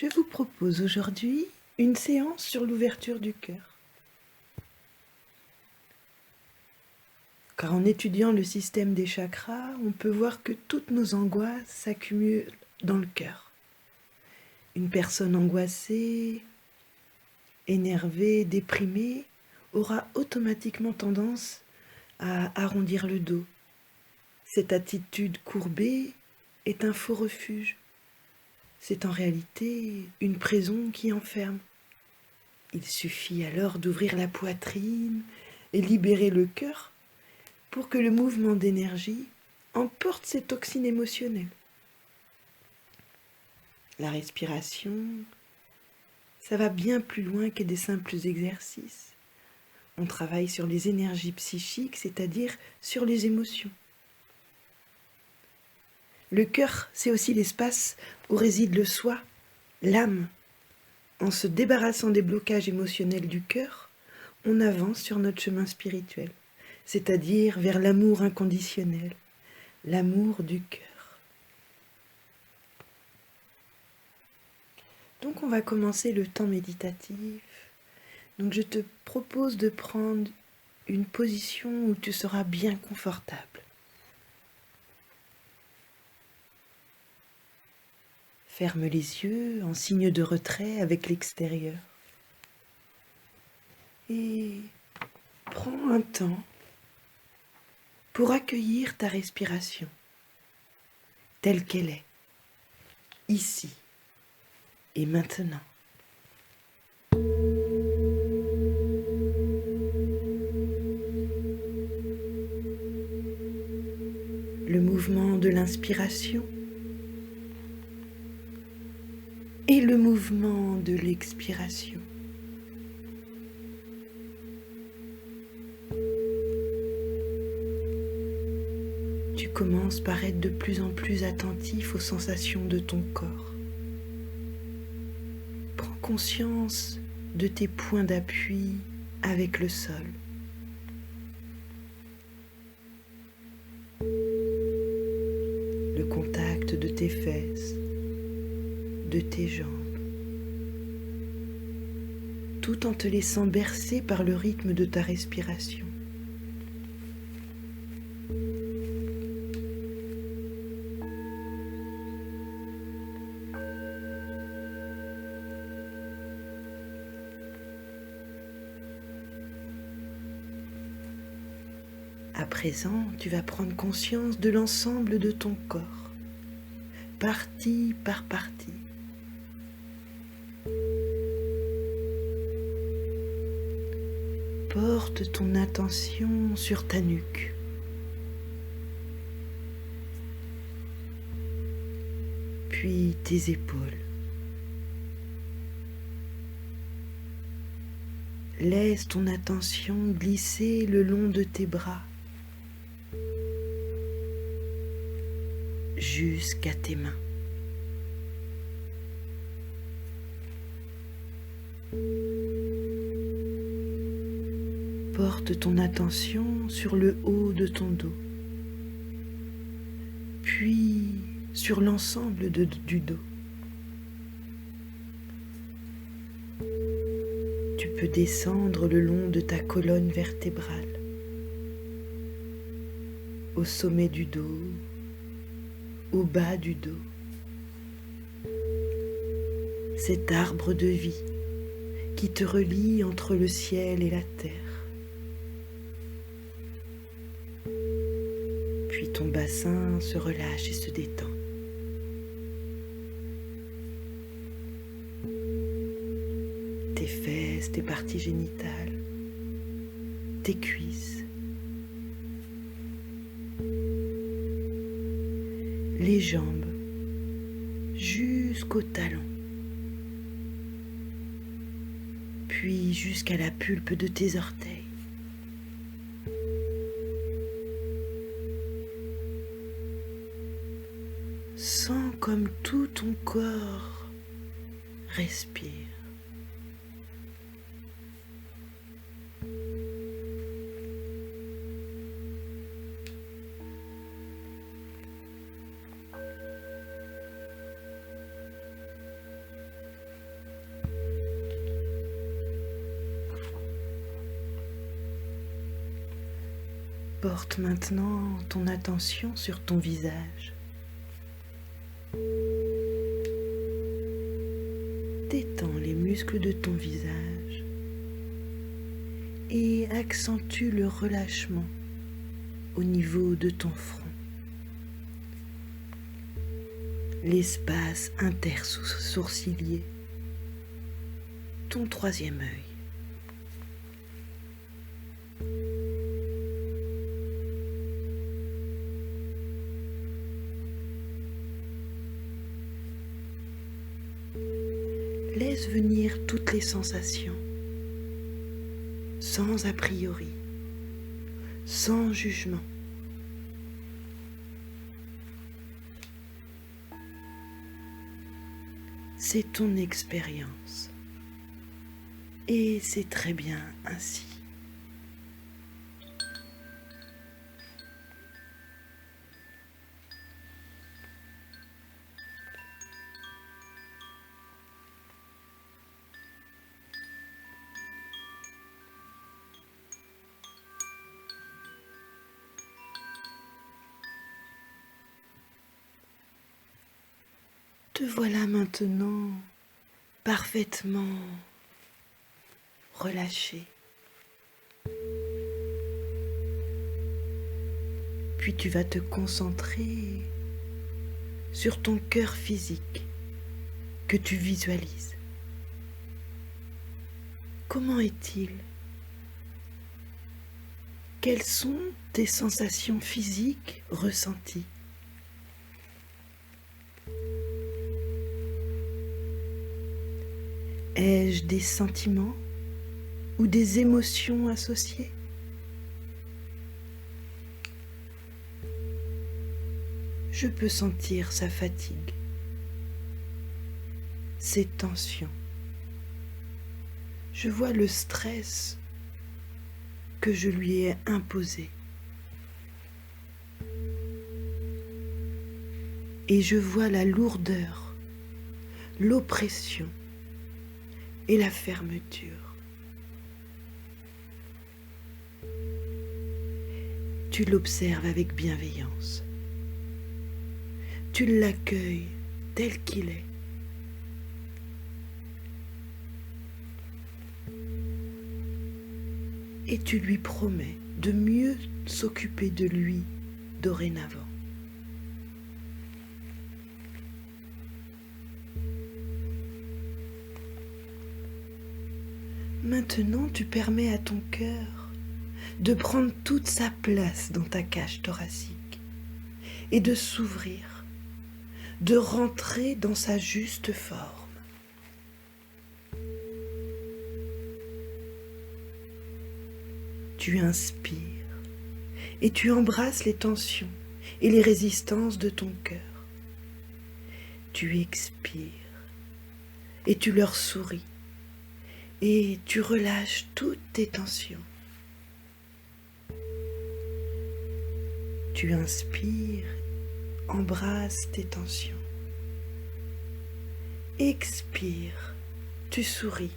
Je vous propose aujourd'hui une séance sur l'ouverture du cœur. Car en étudiant le système des chakras, on peut voir que toutes nos angoisses s'accumulent dans le cœur. Une personne angoissée, énervée, déprimée aura automatiquement tendance à arrondir le dos. Cette attitude courbée est un faux refuge. C'est en réalité une prison qui enferme. Il suffit alors d'ouvrir la poitrine et libérer le cœur pour que le mouvement d'énergie emporte ces toxines émotionnelles. La respiration, ça va bien plus loin que des simples exercices. On travaille sur les énergies psychiques, c'est-à-dire sur les émotions. Le cœur, c'est aussi l'espace où réside le soi, l'âme. En se débarrassant des blocages émotionnels du cœur, on avance sur notre chemin spirituel, c'est-à-dire vers l'amour inconditionnel, l'amour du cœur. Donc on va commencer le temps méditatif. Donc je te propose de prendre une position où tu seras bien confortable. Ferme les yeux en signe de retrait avec l'extérieur. Et prends un temps pour accueillir ta respiration telle qu'elle est, ici et maintenant. Le mouvement de l'inspiration et le mouvement de l'expiration. Tu commences par être de plus en plus attentif aux sensations de ton corps. Prends conscience de tes points d'appui avec le sol. Le contact de tes fesses, de tes jambes, tout en te laissant bercer par le rythme de ta respiration. À présent, tu vas prendre conscience de l'ensemble de ton corps, partie par partie. Porte ton attention sur ta nuque. Puis tes épaules. Laisse ton attention glisser le long de tes bras jusqu'à tes mains. Porte ton attention sur le haut de ton dos, puis sur l'ensemble du dos. Tu peux descendre le long de ta colonne vertébrale, au sommet du dos, au bas du dos. Cet arbre de vie qui te relie entre le ciel et la terre. Puis ton bassin se relâche et se détend. Tes fesses, tes parties génitales, tes cuisses, les jambes jusqu'aux talons, puis jusqu'à la pulpe de tes orteils. Sens comme tout ton corps respire. Porte maintenant ton attention sur ton visage. Détends les muscles de ton visage et accentue le relâchement au niveau de ton front. L'espace intersourcilier, ton troisième œil. Laisse venir toutes les sensations, sans a priori, sans jugement. C'est ton expérience et c'est très bien ainsi. Te voilà maintenant parfaitement relâché. Puis tu vas te concentrer sur ton cœur physique que tu visualises. Comment est-il? Quelles sont tes sensations physiques ressenties? Ai-je des sentiments ou des émotions associées? Je peux sentir sa fatigue, ses tensions. Je vois le stress que je lui ai imposé. Et je vois la lourdeur, l'oppression et la fermeture. Tu l'observes avec bienveillance. Tu l'accueilles tel qu'il est. Et tu lui promets de mieux s'occuper de lui dorénavant. Maintenant, tu permets à ton cœur de prendre toute sa place dans ta cage thoracique et de s'ouvrir, de rentrer dans sa juste forme. Tu inspires et tu embrasses les tensions et les résistances de ton cœur. Tu expires et tu leur souris. Et tu relâches toutes tes tensions. Tu inspires, embrasses tes tensions. Expire, tu souris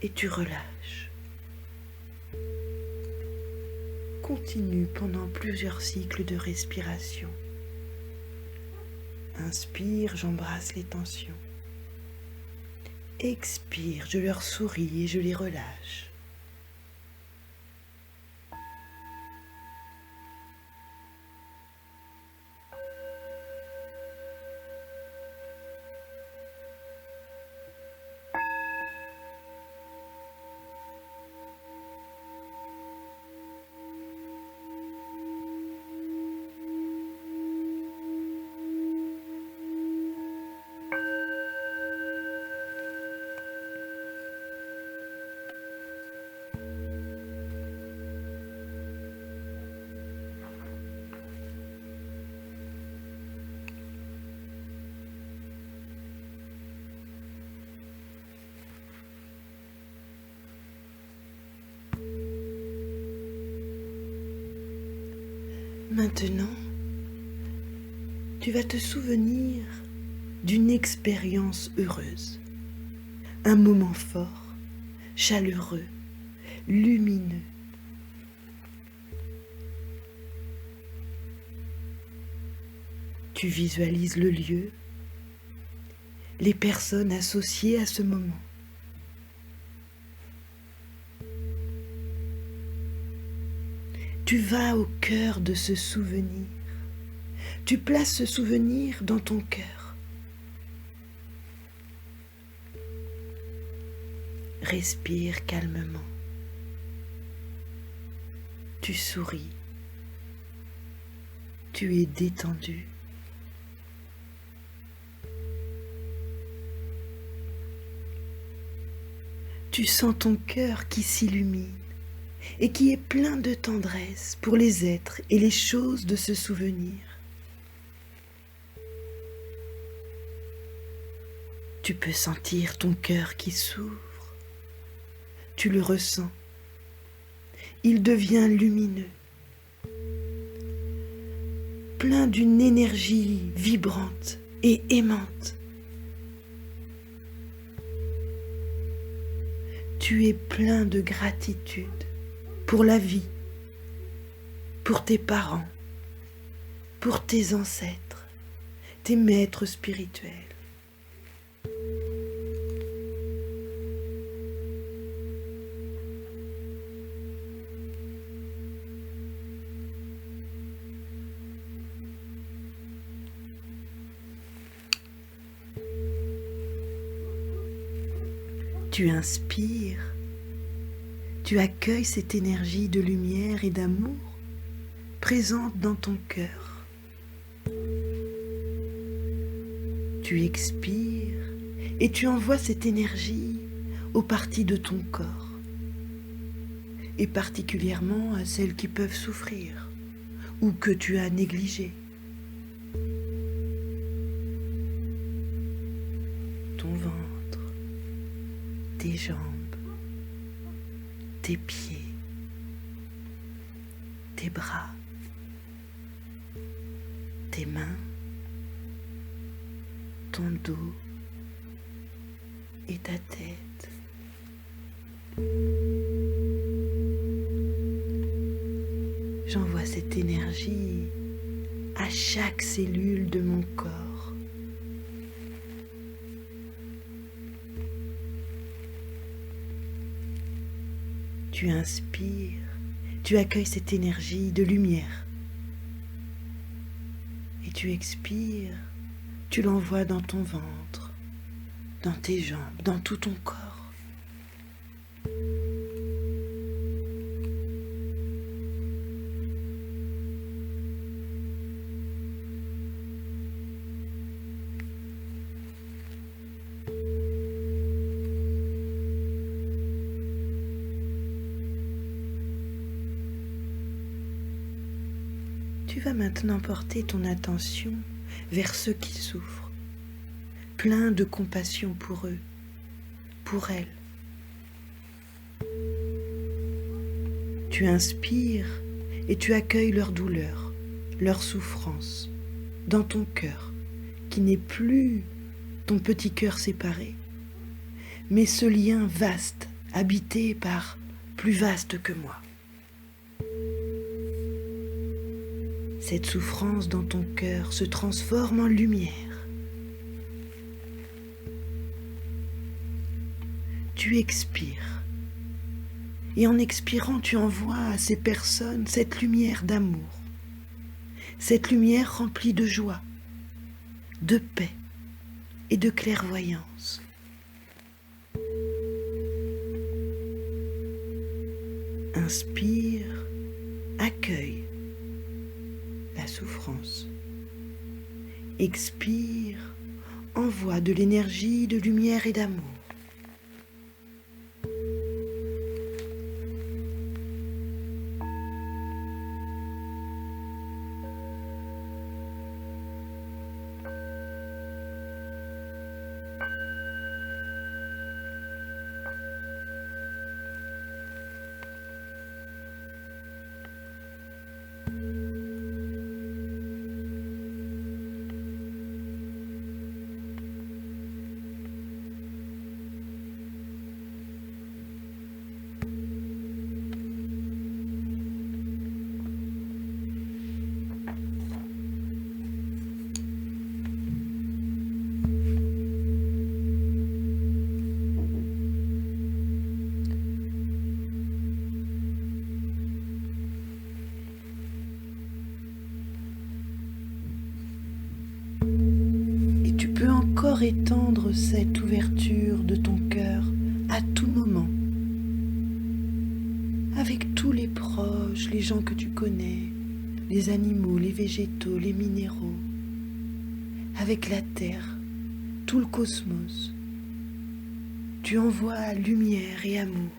et tu relâches. Continue pendant plusieurs cycles de respiration. Inspire, j'embrasse les tensions. Expire, je leur souris et je les relâche. Maintenant, tu vas te souvenir d'une expérience heureuse, un moment fort, chaleureux, lumineux. Tu visualises le lieu, les personnes associées à ce moment. Tu vas au cœur de ce souvenir. Tu places ce souvenir dans ton cœur. Respire calmement. Tu souris. Tu es détendu. Tu sens ton cœur qui s'illumine et qui est plein de tendresse pour les êtres et les choses de ce souvenir. Tu peux sentir ton cœur qui s'ouvre. Tu le ressens. Il devient lumineux, plein d'une énergie vibrante et aimante. Tu es plein de gratitude pour la vie, pour tes parents, pour tes ancêtres, tes maîtres spirituels. Tu inspires, tu accueilles cette énergie de lumière et d'amour présente dans ton cœur. Tu expires et tu envoies cette énergie aux parties de ton corps, et particulièrement à celles qui peuvent souffrir ou que tu as négligées. Ton ventre, tes jambes, tes pieds, tes bras, tes mains, ton dos et ta tête. J'envoie cette énergie à chaque cellule de mon corps. Tu inspires, tu accueilles cette énergie de lumière. Et tu expires, tu l'envoies dans ton ventre, dans tes jambes, dans tout ton corps. Tu vas maintenant porter ton attention vers ceux qui souffrent, plein de compassion pour eux, pour elles. Tu inspires et tu accueilles leur douleur, leur souffrance dans ton cœur, qui n'est plus ton petit cœur séparé, mais ce lien vaste, habité par plus vaste que moi. Cette souffrance dans ton cœur se transforme en lumière. Tu expires. Et en expirant, tu envoies à ces personnes cette lumière d'amour. Cette lumière remplie de joie, de paix et de clairvoyance. Inspire, accueille la souffrance. Expire, envoie de l'énergie, de lumière et d'amour. étendre cette ouverture de ton cœur à tout moment, avec tous les proches, les gens que tu connais, les animaux, les végétaux, les minéraux, avec la terre, tout le cosmos. Tu envoies lumière et amour.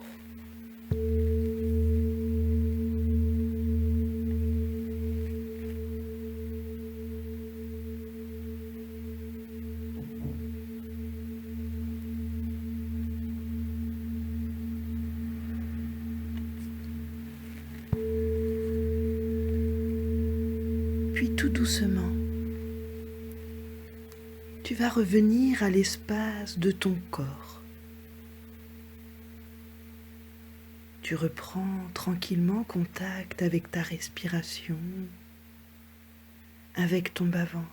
Puis tout doucement, tu vas revenir à l'espace de ton corps. Tu reprends tranquillement contact avec ta respiration, avec ton bas-ventre.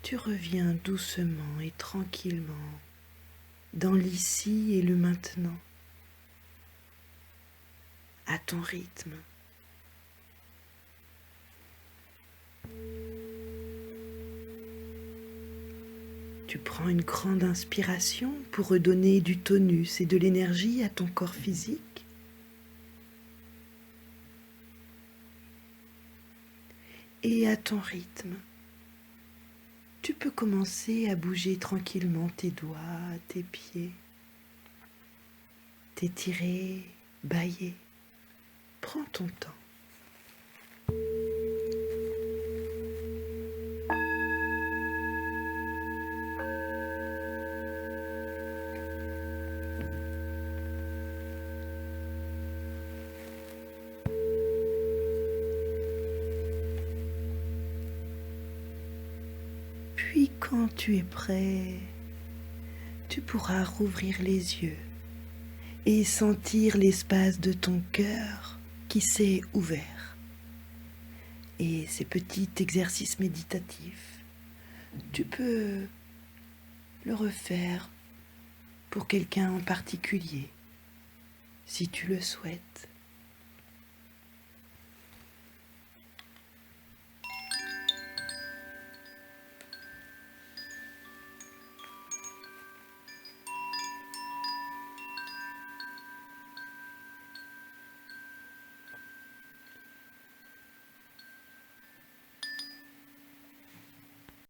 Tu reviens doucement et tranquillement dans l'ici et le maintenant, à ton rythme. Tu prends une grande inspiration pour redonner du tonus et de l'énergie à ton corps physique. Et à ton rythme, tu peux commencer à bouger tranquillement tes doigts, tes pieds, t'étirer, bâiller. Prends ton temps. Puis quand tu es prêt, tu pourras rouvrir les yeux et sentir l'espace de ton cœur qui s'est ouvert. Et ces petits exercices méditatifs, tu peux le refaire pour quelqu'un en particulier, si tu le souhaites.